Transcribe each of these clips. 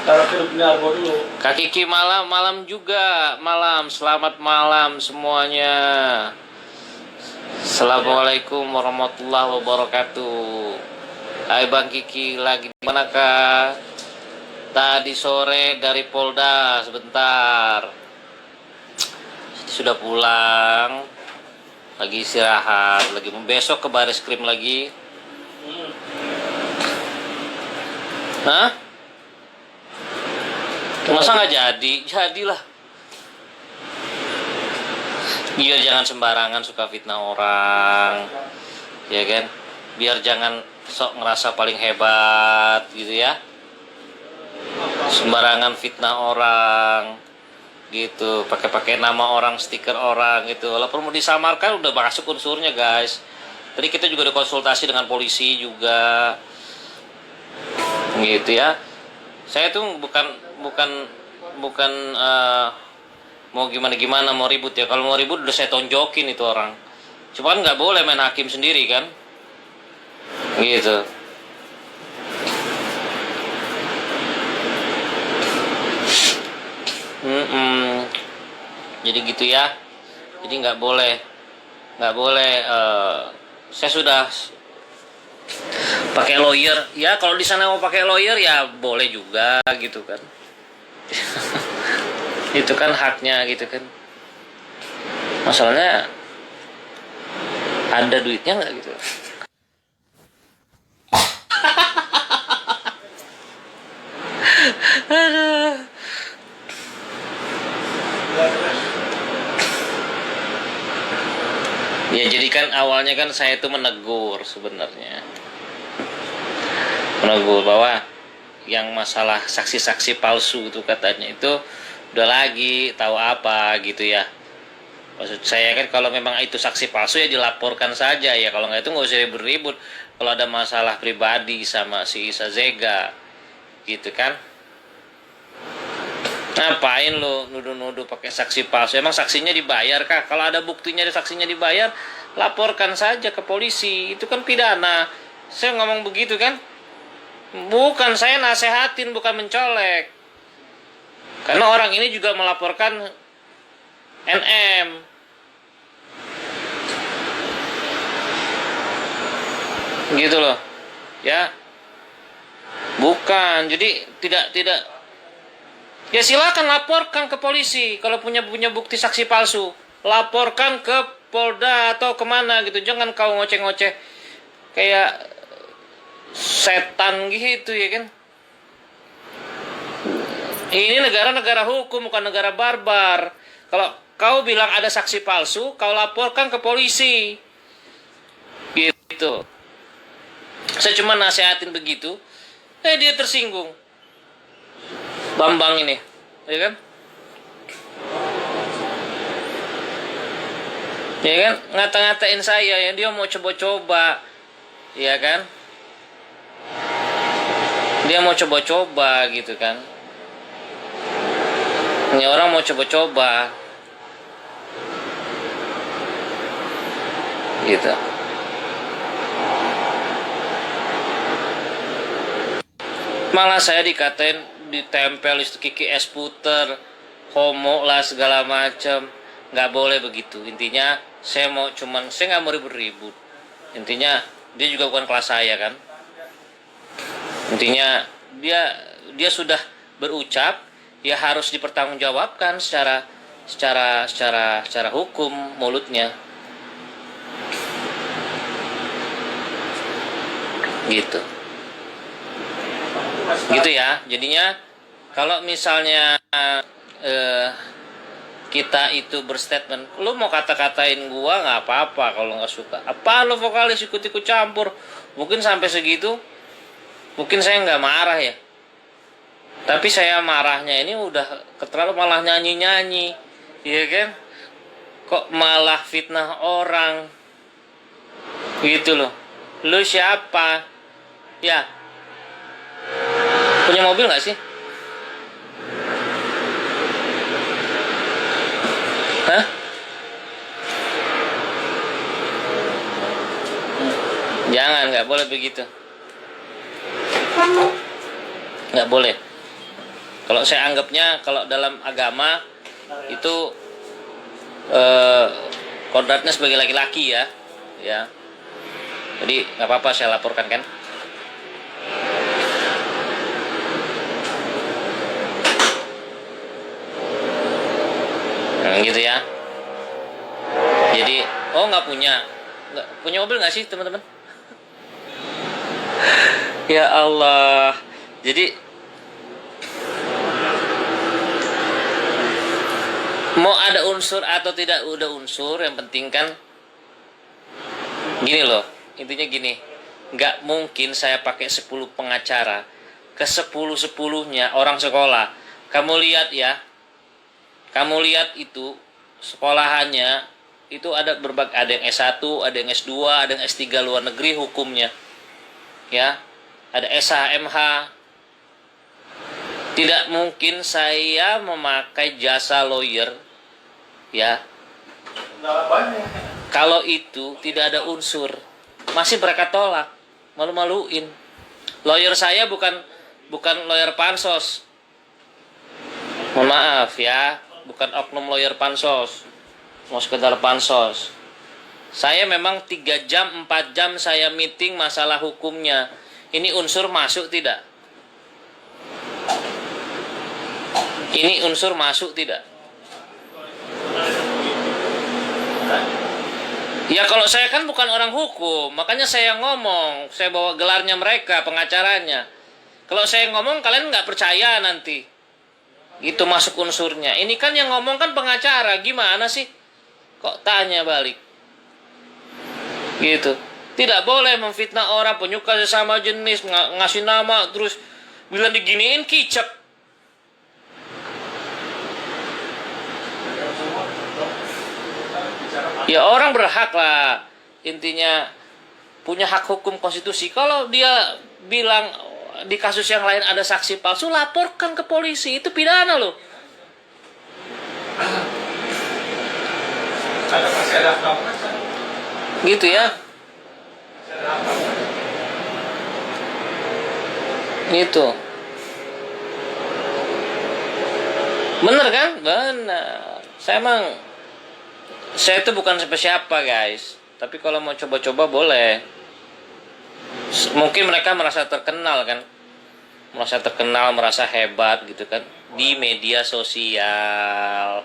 Kalau filmnya Argo dulu. Kak Kiki malam juga, selamat malam semuanya. Assalamualaikum warahmatullahi wabarakatuh. Hai Bang Kiki, lagi di mana Kak? Tadi sore dari Polda sebentar. Sudah pulang, lagi istirahat, lagi besok ke baris krim lagi. Hah? Masa nggak jadi? Jadilah. Biar jangan sembarangan suka fitnah orang, ya kan? Biar jangan sok ngerasa paling hebat gitu ya. Sembarangan fitnah orang, gitu. Pakai nama orang, stiker orang gitu. Walaupun mau disamarkan udah masuk unsurnya guys. Tadi kita juga ada konsultasi dengan polisi juga, gitu ya. Saya tuh bukan mau gimana mau ribut ya. Kalau mau ribut udah saya tonjokin itu orang. Cuman nggak boleh main hakim sendiri kan, gitu. Jadi gitu ya. Jadi nggak boleh saya sudah pakai lawyer ya. Kalau di sana mau pakai lawyer ya boleh juga gitu kan. Itu kan haknya gitu kan. Masalahnya ada duitnya nggak gitu. Aduh. Ya jadi kan awalnya kan saya itu menegur sebenarnya. Menegur bahwa yang masalah saksi-saksi palsu itu katanya itu udah lagi tahu apa gitu ya. Maksud saya kan kalau memang itu saksi palsu ya dilaporkan saja ya. Kalau nggak itu nggak usah ribut-ribut. Kalau ada masalah pribadi sama si Isa Zega gitu kan. Ngapain lo nuduh-nuduh pakai saksi palsu? Emang saksinya dibayar kah? Kalau ada buktinya ada saksinya dibayar, laporkan saja ke polisi. Itu kan pidana. Saya ngomong begitu kan? Bukan, saya nasehatin, bukan mencolek. Karena orang ini juga melaporkan NM. Gitu loh. Ya. Bukan. Jadi tidak ya silakan laporkan ke polisi kalau punya bukti saksi palsu. Laporkan ke Polda atau kemana gitu. Jangan kau ngoceh-ngoceh kayak setan gitu ya kan. Ini negara hukum, bukan negara barbar. Kalau kau bilang ada saksi palsu, kau laporkan ke polisi. Gitu. Saya cuma nasehatin begitu. Dia tersinggung. Bambang ini, ya kan? Ya kan, ngata-ngatain saya ya, dia mau coba-coba, ya kan? Dia mau coba-coba gitu kan? Ini orang mau coba-coba, gitu. Malah saya dikatain, ditempel itu Kiki es puter, homo lah segala macam. Nggak boleh begitu. Intinya saya nggak mau ribut-ribut. Intinya dia juga bukan kelas saya kan. Intinya dia sudah berucap, ya harus dipertanggungjawabkan secara hukum mulutnya. Gitu ya. Jadinya kalau misalnya kita itu berstatement, lu mau kata-katain gua nggak apa-apa kalau nggak suka. Apa lu vokalis ikut-ikut campur? Mungkin sampai segitu, mungkin saya nggak marah ya. Tapi saya marahnya ini udah keterlaluan, malah nyanyi-nyanyi, ya kan? Kok malah fitnah orang, gitu loh. Lu siapa? Ya, punya mobil nggak sih? Hah? Jangan, nggak boleh begitu. Nggak boleh. Kalau saya anggapnya, kalau dalam agama itu kodratnya sebagai laki-laki ya, ya. Jadi nggak apa-apa saya laporkan kan. Gitu ya. Jadi nggak punya mobil nggak sih teman-teman? Ya Allah. Jadi mau ada unsur atau tidak ada unsur, yang penting kan gini loh, intinya gini, nggak mungkin saya pakai 10 pengacara, ke 10-10-nya orang sekolah. Kamu lihat ya, kamu lihat itu sekolahannya itu ada yang S1, ada yang S2, ada yang S3 luar negeri hukumnya, ya, ada SH, MH. Tidak mungkin saya memakai jasa lawyer, ya, kalau itu tidak ada unsur. Masih mereka tolak, malu-maluin. Lawyer saya bukan lawyer pansos. Mohon maaf ya, bukan oknum lawyer pansos. Mau sekedar pansos. Saya memang 3 jam, 4 jam saya meeting masalah hukumnya. Ini unsur masuk tidak? Ini unsur masuk tidak? Ya kalau saya kan bukan orang hukum, makanya saya ngomong, saya bawa gelarnya mereka, pengacaranya. Kalau saya ngomong kalian nggak percaya nanti. Itu masuk unsurnya. Ini kan yang ngomong kan pengacara, gimana sih? Kok tanya balik? Gitu. Tidak boleh memfitnah orang penyuka sesama jenis, ngasih nama terus bilang diginiin kicap. Ya orang berhak lah, intinya punya hak hukum konstitusi. Kalau dia bilang di kasus yang lain ada saksi palsu, laporkan ke polisi, itu pidana loh. Gitu ya. Gitu. Bener kan? Bener. Saya itu bukan siapa-siapa guys, tapi kalau mau coba-coba boleh. Mungkin mereka merasa terkenal kan, merasa hebat gitu kan di media sosial.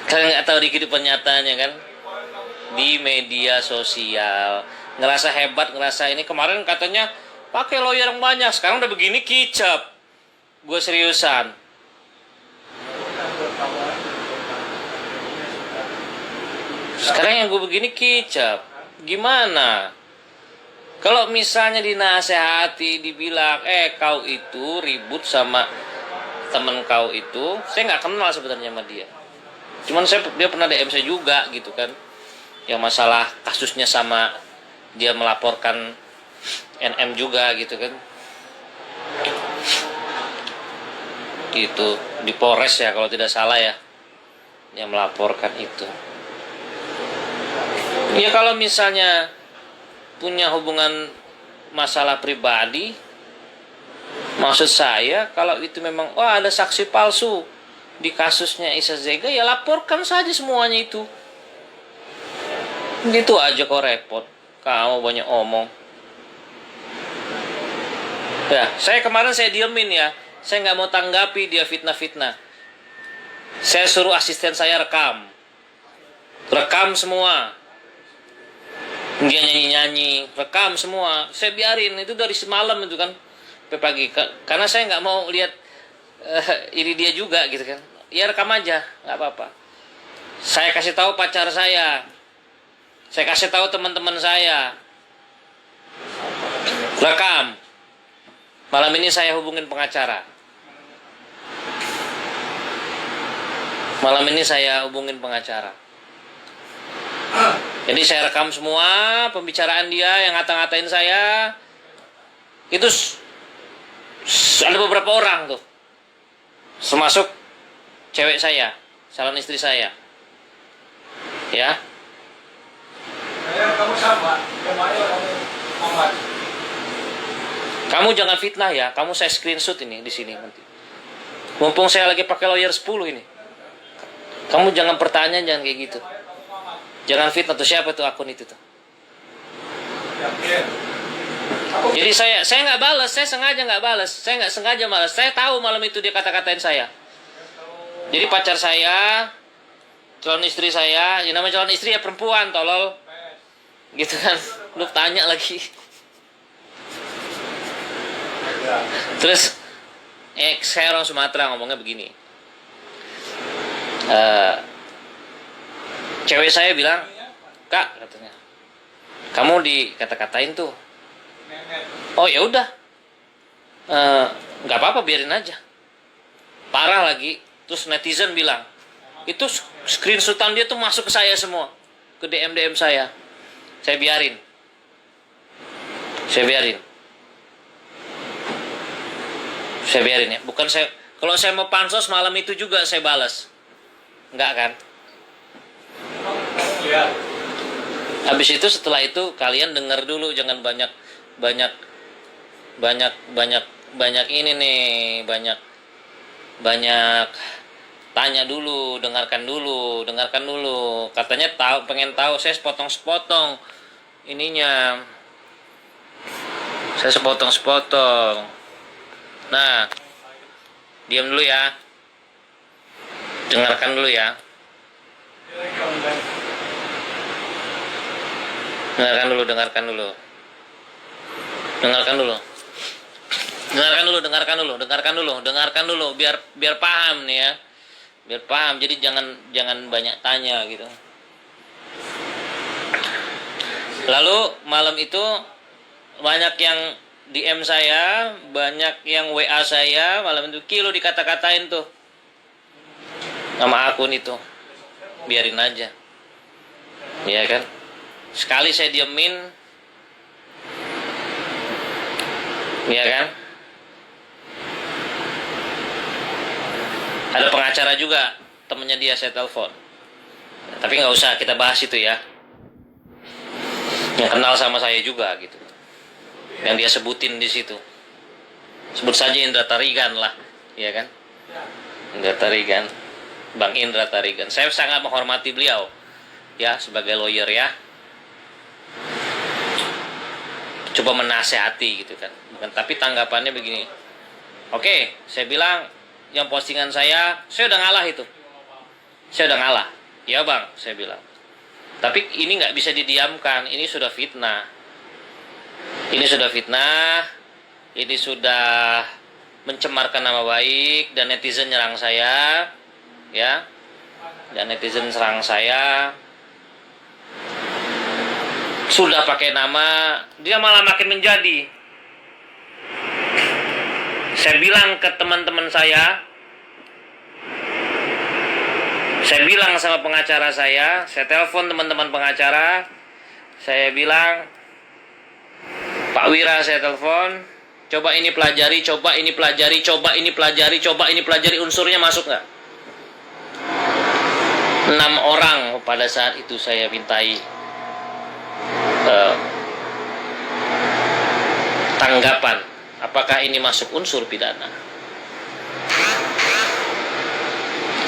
Kalian nggak tahu di kehidupan nyatanya kan, di media sosial ngerasa hebat, ngerasa ini. Kemarin katanya pakai lawyer yang banyak, sekarang udah begini kicap. Gue seriusan. Sekarang yang gue begini kicap. Gimana? Kalau misalnya dinasehati, dibilang, kau itu ribut sama temen kau itu, saya nggak kenal sebenarnya sama dia. Cuman dia pernah DM saya juga gitu kan. Yang masalah kasusnya sama dia melaporkan NM juga gitu kan. Gitu, di Polres ya kalau tidak salah ya. Yang melaporkan itu. Ya kalau misalnya punya hubungan masalah pribadi, maksud saya kalau itu memang ada saksi palsu di kasusnya Isa Zega, ya laporkan saja semuanya itu. Gitu aja kok repot. Kamu banyak omong. Ya, kemarin saya diemin ya. Saya nggak mau tanggapi dia fitnah-fitnah. Saya suruh asisten saya rekam semua. Dia nyanyi-nyanyi, rekam semua. Saya biarin, itu dari semalam itu kan, sampai pagi. Karena saya nggak mau lihat ini dia juga gitu kan. Ya rekam aja, nggak apa-apa. Saya kasih tahu pacar saya kasih tahu teman-teman saya, rekam. Malam ini saya hubungin pengacara. Jadi saya rekam semua pembicaraan dia yang ngata-ngatain saya. Itu ada beberapa orang tuh, termasuk cewek saya, calon istri saya. Ya. Kamu jangan fitnah ya. Kamu saya screenshot ini di sini nanti. Mumpung saya lagi pakai lawyer 10 ini. Kamu jangan pertanyaan, jangan kayak gitu. Jangan fitnah tuh, siapa tuh akun itu tuh. Jadi saya nggak balas, saya sengaja nggak balas, saya nggak sengaja balas. Saya tahu malam itu dia kata-katain saya. Jadi pacar saya, calon istri saya, yang namanya calon istri ya perempuan, tolol. Gitu kan, lu tanya lagi. Terus, saya orang Sumatera ngomongnya begini. Cewek saya bilang, Kak, katanya, kamu dikata-katain tuh. Oh ya udah, nggak apa-apa, biarin aja. Parah lagi. Terus netizen bilang, itu screenshotan dia tuh masuk ke saya semua, ke DM saya. Saya biarin ya. Bukan saya, kalau saya mau pansos malam itu juga saya balas, nggak kan? Habis itu, setelah itu kalian dengar dulu, jangan banyak ini nih, banyak tanya dulu, dengarkan dulu. Katanya pengen tahu, saya sepotong ininya. Saya sepotong. Nah, diam dulu ya. Dengarkan dulu ya. Dengarkan dulu biar paham nih ya. Biar paham. Jadi jangan banyak tanya gitu. Lalu malam itu banyak yang DM saya, banyak yang WA saya malam itu, kilo dikata-katain tuh nama akun itu. Biarin aja. Iya kan? Sekali saya diemin, iya kan? Ada pengacara juga, temennya dia saya telepon. Tapi nggak usah kita bahas itu ya. Yang kenal sama saya juga gitu. Yang dia sebutin di situ. Sebut saja Indra Tarigan lah, iya kan? Indra Tarigan, Bang Indra Tarigan. Saya sangat menghormati beliau, ya, sebagai lawyer ya. Coba menasehati gitu kan. Tapi tanggapannya begini. Oke, saya bilang yang postingan saya udah ngalah itu. Saya udah ngalah. Ya bang, saya bilang. Tapi ini nggak bisa didiamkan. Ini sudah fitnah. Ini sudah mencemarkan nama baik, dan netizen nyerang saya, ya. Dan netizen serang saya. Sudah pakai nama, dia malah makin menjadi. Saya bilang ke teman-teman saya bilang sama pengacara saya telepon teman-teman pengacara, saya bilang, Pak Wira, saya telepon, coba ini pelajari, unsurnya masuk nggak? 6 orang pada saat itu saya mintai tanggapan, apakah ini masuk unsur pidana,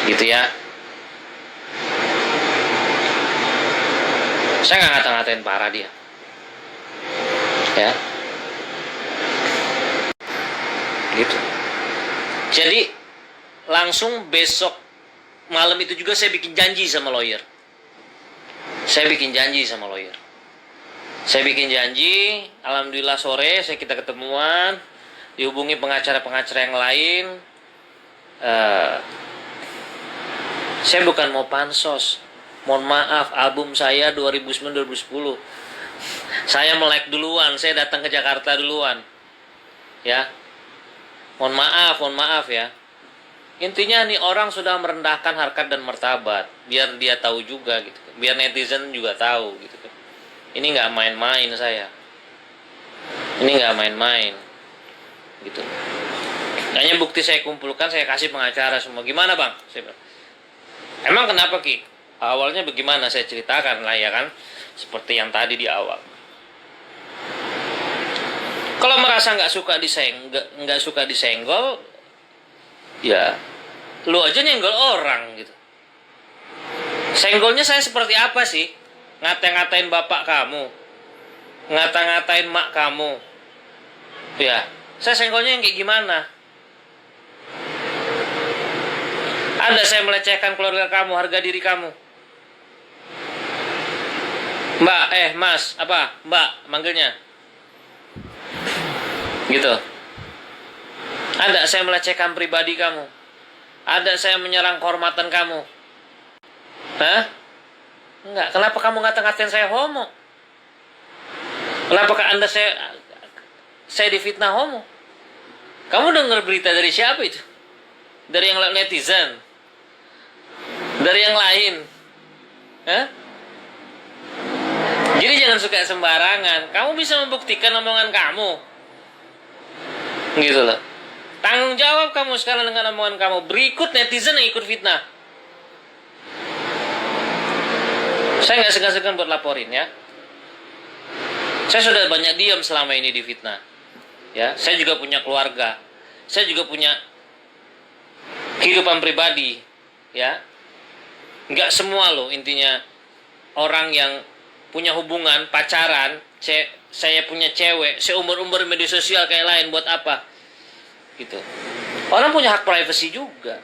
gitu ya. Saya nggak ngata-ngatain parah dia, ya, gitu. Jadi langsung besok malam itu juga saya bikin janji sama lawyer. Alhamdulillah sore kita ketemuan, dihubungi pengacara-pengacara yang lain. Saya bukan mau pansos, mohon maaf, album saya 2009-2010 saya melek duluan, saya datang ke Jakarta duluan, ya. Mohon maaf ya. Intinya nih orang sudah merendahkan harkat dan martabat, biar dia tahu juga gitu, biar netizen juga tahu gitu. Ini nggak main-main saya. Gitu. Hanya bukti saya kumpulkan, saya kasih pengacara semua. Gimana bang? Saya bilang, emang kenapa Ki? Awalnya bagaimana? Saya ceritakan lah ya kan, seperti yang tadi di awal. Kalau merasa nggak suka disenggol, Ya, lu aja nyenggol orang gitu. Senggolnya saya seperti apa sih? Ngata-ngatain bapak kamu, ngata-ngatain mak kamu. Ya, saya senggolnya yang kayak gimana? Ada saya melecehkan keluarga kamu, harga diri kamu. Mbak, mas, apa? Mbak, manggilnya. Gitu. Ada saya melecehkan pribadi kamu. Ada saya menyerang kehormatan kamu. Hah? Enggak. Kenapa kamu ngata-ngatain saya homo? Kenapa Anda saya difitnah homo? Kamu dengar berita dari siapa itu? Dari yang netizen? Dari yang lain? Hah? Jadi jangan suka sembarangan. Kamu bisa membuktikan omongan kamu. Gitu loh. Tanggung jawab kamu sekarang dengan omongan kamu. Berikut netizen yang ikut fitnah. Saya nggak segan-segan buat laporin ya. Saya sudah banyak diam selama ini di fitnah. Ya, saya juga punya keluarga. Saya juga punya kehidupan pribadi. Ya, nggak semua loh intinya orang yang punya hubungan pacaran. Saya punya cewek. Saya umur media sosial kayak lain buat apa? Gitu. Orang punya hak privasi juga.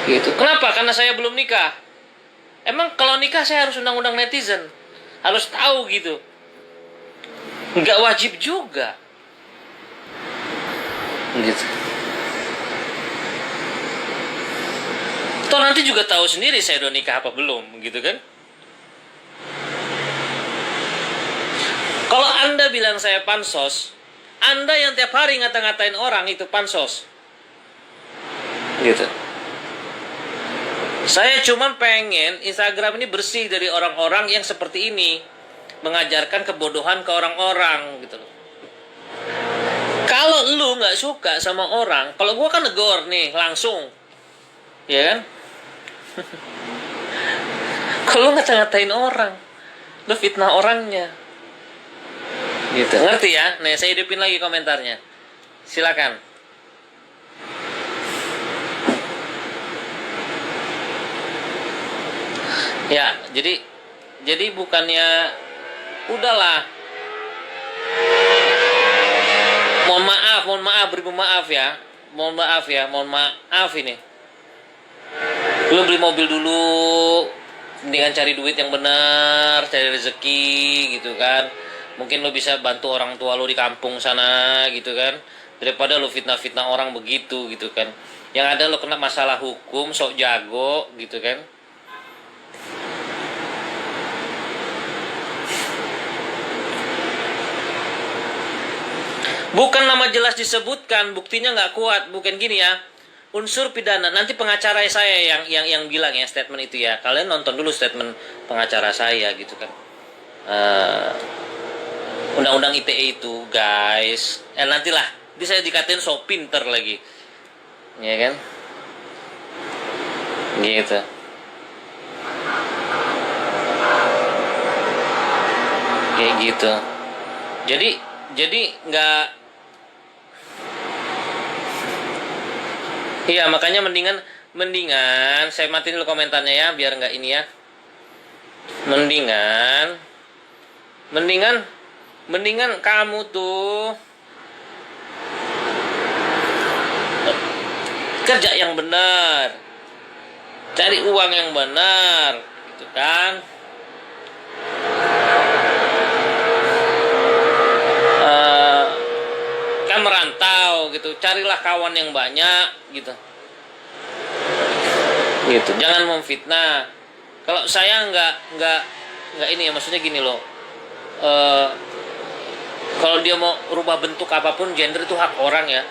Gitu. Kenapa? Karena saya belum nikah. Emang kalau nikah saya harus undang-undang netizen? Harus tahu gitu. Nggak wajib juga. Gitu. Toh nanti juga tahu sendiri saya udah nikah apa belum, gitu kan? Kalau Anda bilang saya pansos, Anda yang tiap hari ngata-ngatain orang itu pansos. Gitu. Saya cuma pengen Instagram ini bersih dari orang-orang yang seperti ini, mengajarkan kebodohan ke orang-orang gitu loh. Kalau lu nggak suka sama orang, kalau gue kan negor nih langsung, ya kan? Kalau lu ngata-ngatain orang, lu fitnah orangnya, gitu. Ngerti ya? Nih saya hidupin lagi komentarnya. Silakan. Ya, jadi bukannya udahlah. Mohon maaf, beribu maaf ya. Mohon maaf ini. Belum beli mobil dulu, mendingan cari duit yang benar, cari rezeki gitu kan. Mungkin lo bisa bantu orang tua lo di kampung sana gitu kan. Daripada lo fitnah-fitnah orang begitu gitu kan. Yang ada lo kena masalah hukum, sok jago gitu kan. Bukan nama jelas disebutkan, buktinya nggak kuat, bukan gini ya. Unsur pidana, nanti pengacara saya yang bilang ya statement itu ya. Kalian nonton dulu statement pengacara saya gitu kan. Undang-undang ITE itu guys. Nantilah, nanti saya dikatain so pinter lagi, ya kan? Gitu. Kayak gitu. Jadi nggak. Iya, makanya mendingan saya matiin dulu komentarnya ya, biar nggak ini ya. Mendingan kamu tuh kerja yang benar, cari uang yang benar, gitu kan? Kan merantau gitu, carilah kawan yang banyak gitu. Gitu, jangan memfitnah. Kalau saya nggak ini ya, maksudnya gini loh. Kalau dia mau rubah bentuk apapun, gender itu hak orang ya.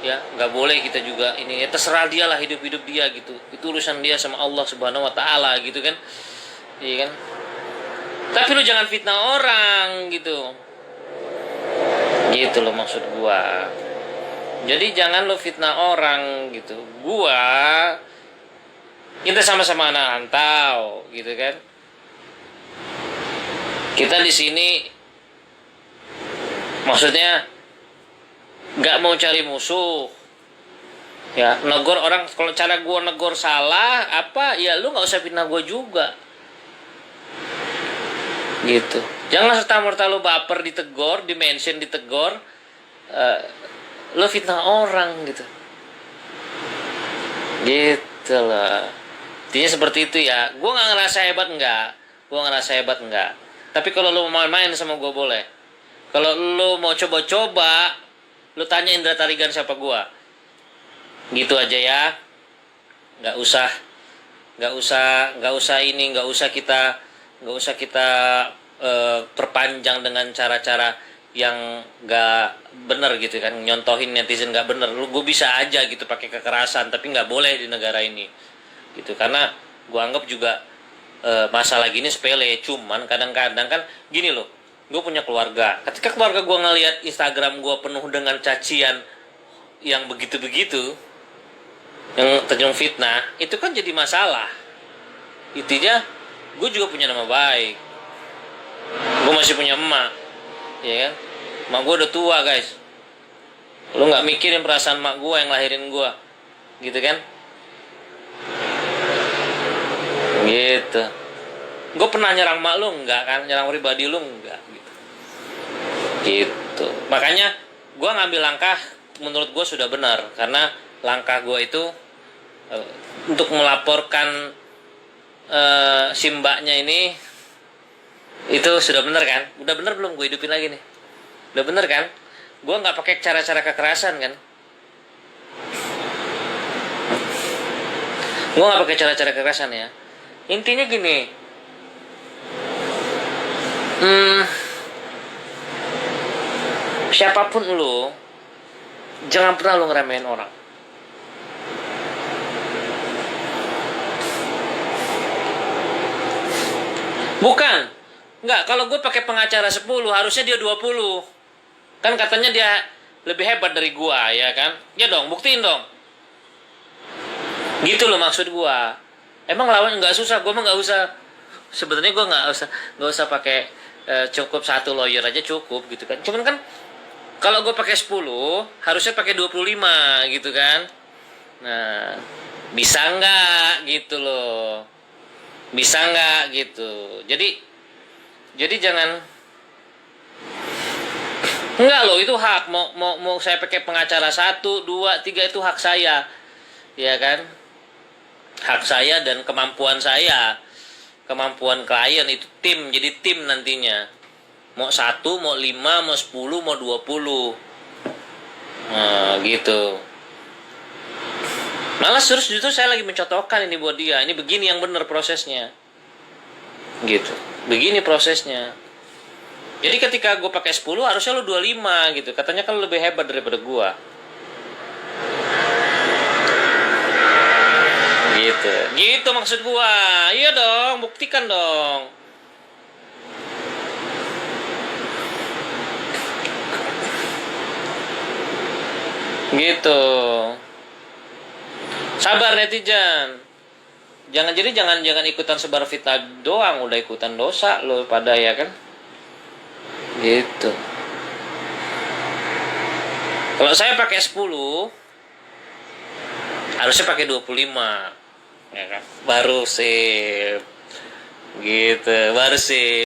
Ya, nggak boleh kita juga ini ya, terserah dia lah, hidup dia gitu. Itu urusan dia sama Allah Subhanahu wa taala gitu kan. Iya kan? Tapi lu jangan fitnah orang gitu. Gitu loh maksud gua. Jadi jangan lu fitnah orang gitu. Kita sama-sama anak rantau gitu kan. Kita di sini maksudnya nggak mau cari musuh, Ya, negor orang, kalau cara gue negor salah apa ya, lu nggak usah fitnah gue juga gitu. Jangan serta merta lu baper ditegor, di mention ditegor, eh, lu fitnah orang gitu. Gitu lah. Intinya seperti itu ya. Gue nggak ngerasa hebat, enggak. Gue ngerasa hebat, enggak. Tapi kalau lu mau main-main sama gue boleh. Kalau lu mau coba-coba, lu tanya Indra Tarigan siapa gue. Gitu aja ya. Nggak usah, nggak usah kita perpanjang dengan cara-cara yang nggak bener gitu kan, nyontohin netizen nggak bener. Lu gue bisa aja gitu pakai kekerasan, tapi nggak boleh di negara ini gitu. Karena gue anggap juga masalah gini sepele, cuman kadang-kadang kan gini loh, gue punya keluarga. Ketika keluarga gue ngelihat Instagram gue penuh dengan cacian yang begitu-begitu, yang terjun fitnah, itu kan jadi masalah. Intinya gue juga punya nama baik, gue masih punya emak, ya kan. Emak gue udah tua guys, lu nggak mikirin perasaan emak gue yang lahirin gue, gitu kan. Gitu. Gue pernah nyerang emak lu nggak kan, nyerang pribadi lu nggak gitu. Gitu, makanya gue ngambil langkah menurut gue sudah benar, karena langkah gue itu uh, untuk melaporkan si mbaknya ini, itu sudah bener kan. Udah bener belum gue hidupin lagi nih? Udah bener kan? Gue nggak pakai cara-cara kekerasan kan. Gue nggak pakai cara-cara kekerasan ya. Intinya gini, siapapun lu, jangan pernah lu ngeremehin orang. Bukan, nggak, kalau gue pakai pengacara 10 harusnya dia 20. Kan katanya dia lebih hebat dari gue, ya kan? Ya dong, buktiin dong. Gitu loh maksud gue. Emang lawan nggak susah, gue mah nggak usah. Sebenarnya gue nggak usah pakai cukup satu lawyer aja cukup gitu kan. Cuman kan kalau gue pakai 10 harusnya pakai 25 gitu kan. Nah, bisa nggak gitu loh. Bisa nggak gitu. Jadi jangan, enggak loh, itu hak. Mau saya pakai pengacara 1, 2, 3 itu hak saya. Ya kan? Hak saya dan kemampuan saya. Kemampuan klien itu tim, jadi tim nantinya. Mau 1, mau 5, mau 10, mau 20. Nah, gitu. Malah justru saya lagi mencontohkan ini buat dia. Ini begini yang benar prosesnya. Gitu. Begini prosesnya. Jadi ketika gue pakai 10 harusnya lu 25 gitu. Katanya kan lu lebih hebat daripada gue. Gitu. Gitu maksud gue. Iya dong, buktikan dong. Gitu. Sabar netizen. Jangan ikutan sebar fitnah doang, udah ikutan dosa lo pada, ya kan? Gitu. Kalau saya pakai 10 harusnya pakai 25, ya kan? Baru sip. Gitu, baru sip.